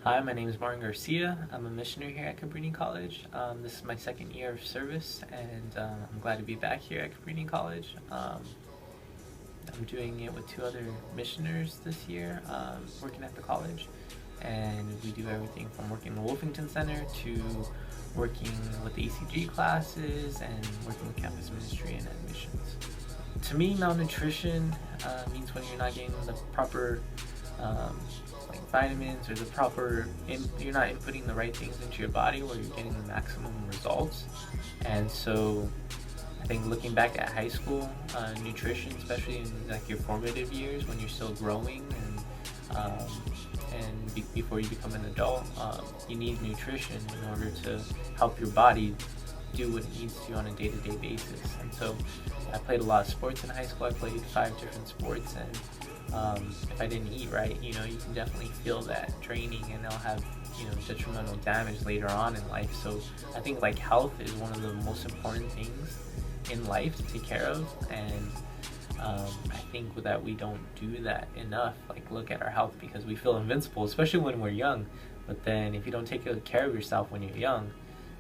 Hi, my name is Garcia. I'm a missionary here at Cabrini College. This is my second year of service, and I'm glad to be back here at Cabrini College. I'm doing it with two other missioners this year, working at the college, and we do everything from working in the Wolfington Center to working with the ECG classes and working with campus ministry and admissions. To me, malnutrition means when you're not getting the proper like vitamins or the proper you're not inputting the right things into your body where you're getting the maximum results. And so I think looking back at high school nutrition, especially in like your formative years when you're still growing and before you become an adult, you need nutrition in order to help your body do what it needs to on a day-to-day basis. And so I played a lot of sports in high school. I played 5 different sports, and if I didn't eat right, you can definitely feel that draining, and it'll have detrimental damage later on in life. So I think like health is one of the most important things in life to take care of, and I think that we don't do that enough. Like, look at our health because we feel invincible, especially when we're young. But then if you don't take good care of yourself when you're young,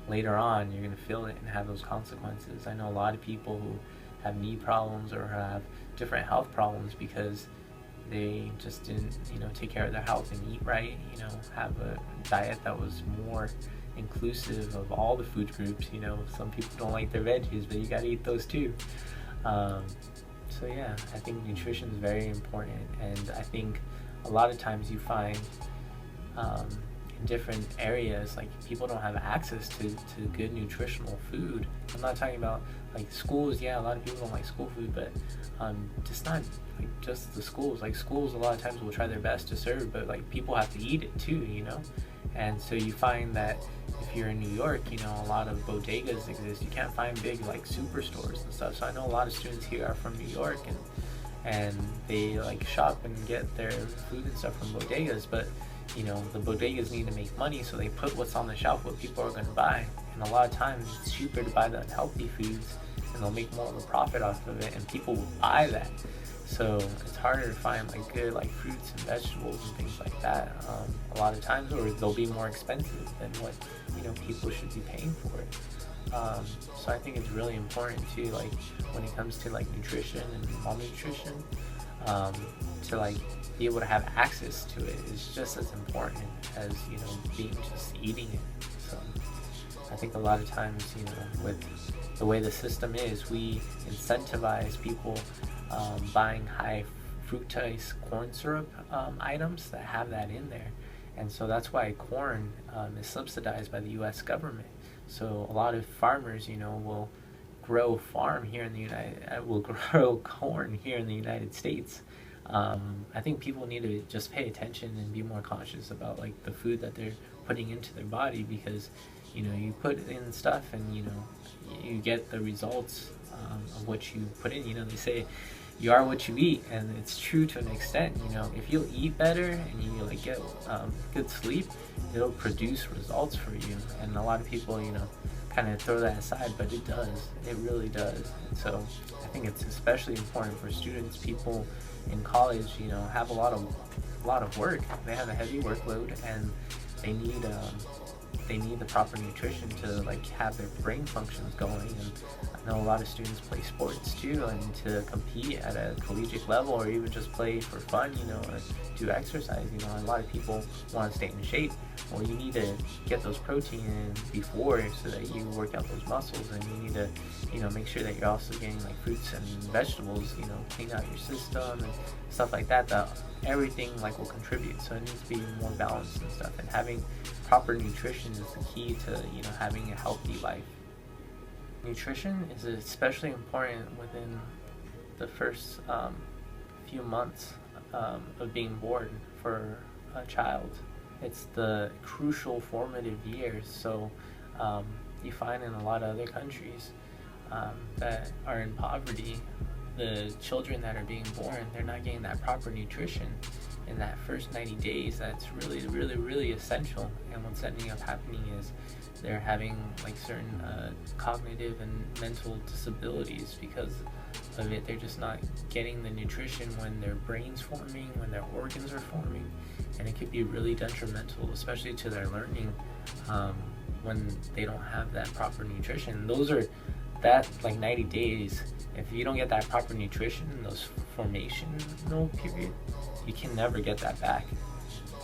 later on you're going to feel it and have those consequences. I know a lot of people who have knee problems or have different health problems because they just didn't take care of their health and eat right, have a diet that was more inclusive of all the food groups. Some people don't like their veggies, but you got to eat those too. So yeah, I think nutrition is very important, and I think a lot of times you find in different areas, like, people don't have access to good nutritional food. I'm not talking about like schools. Yeah, a lot of people don't like school food, but just not like just the schools. Like, schools a lot of times will try their best to serve, but like people have to eat it too, and so you find that if you're in New York, a lot of bodegas exist. You can't find big like superstores and stuff. So I know a lot of students here are from New York, and they like shop and get their food and stuff from bodegas, but the bodegas need to make money, so they put what's on the shelf, what people are going to buy. And a lot of times it's cheaper to buy the unhealthy foods, and they'll make more of a profit off of it, and people will buy that. So it's harder to find like good like fruits and vegetables and things like that a lot of times, or they'll be more expensive than what people should be paying for it. So I think it's really important too, like when it comes to like nutrition and malnutrition, to like be able to have access to it is just as important as being just eating it. So I think a lot of times with the way the system is, we incentivize people buying high fructose corn syrup items that have that in there, and so that's why corn is subsidized by the U.S. government. So a lot of farmers will grow corn here in the United States. I think people need to just pay attention and be more conscious about like the food that they're putting into their body, because you put in stuff and you get the results of what you put in. They say you are what you eat, and it's true to an extent. If you eat better and you like get good sleep, it'll produce results for you. And a lot of people kind of throw that aside, but it does. It really does. And so I think it's especially important for students, people in college, have a lot of work. They have a heavy workload, and they need the proper nutrition to like have their brain functions going. And I know a lot of students play sports too, and to compete at a collegiate level, or even just play for fun, or do exercise. A lot of people want to stay in shape. Well, you need to get those protein in before, so that you work out those muscles, and you need to make sure that you're also getting like fruits and vegetables, clean out your system and stuff like that, that everything like will contribute. So it needs to be more balanced and stuff, and having proper nutrition is the key to having a healthy life. Nutrition is especially important within the first few months of being born for a child. It's the crucial formative years. So you find in a lot of other countries that are in poverty, the children that are being born, they're not getting that proper nutrition in that first 90 days. That's really, really, really essential. And what's ending up happening is they're having like certain cognitive and mental disabilities because of it. They're just not getting the nutrition when their brain's forming, when their organs are forming. and it could be really detrimental, especially to their learning, when they don't have that proper nutrition. Those are that like 90 days. If you don't get that proper nutrition in those formational period, you can never get that back.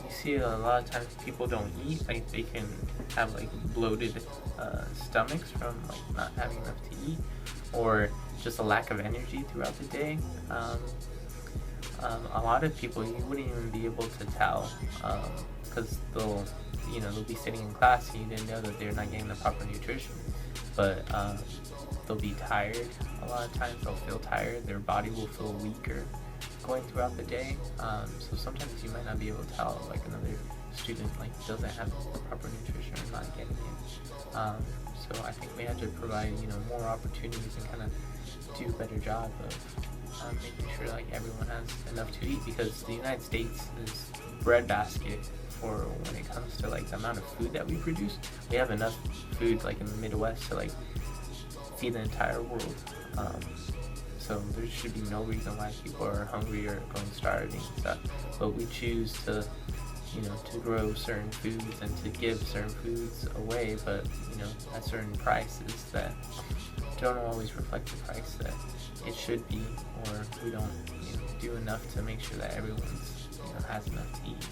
You see a lot of times people don't eat, like they can have like bloated stomachs from like not having enough to eat, or just a lack of energy throughout the day. A lot of people, you wouldn't even be able to tell, because they'll be sitting in class and you didn't know that they're not getting the proper nutrition, but they'll be tired. A lot of times they'll feel tired, their body will feel weaker going throughout the day. So sometimes you might not be able to tell, like another student like doesn't have proper nutrition or not getting it. So I think we have to provide more opportunities and kind of do a better job of making sure like everyone has enough to eat, because the United States is breadbasket for when it comes to like the amount of food that we produce. We have enough food like in the Midwest to like feed the entire world. So there should be no reason why people are hungry or going starving and stuff. But we choose to to grow certain foods and to give certain foods away, but at certain prices that don't always reflect the price that it should be, or we don't do enough to make sure that everyone's has enough to eat.